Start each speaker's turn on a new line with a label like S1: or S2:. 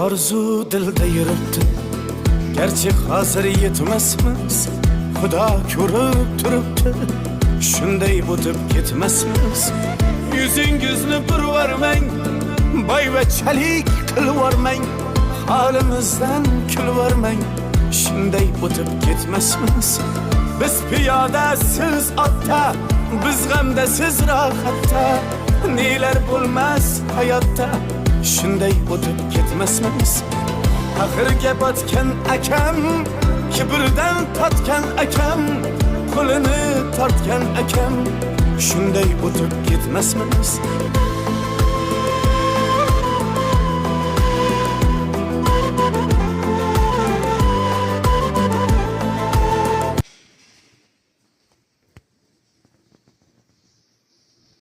S1: arzu dilda yuribdi, gerçi hazır yetmesmiz. Xudo ko'rib turibdi, shunday o'tib ketmasmiz. Yüzüngizni burvarmang, boyvachalik qilvormang, halimizdan kulvormang, shunday o'tib ketmasmiz. Biz piyoda, siz otda, biz g'amda, siz rohatda, nelar bo'lmas hayotda, shunday o'tib ketmasmiz. Axirga botgan akam, kibrdan totgan akam, qo'lini tortgan akam, shunday o'tib ketmasmiz.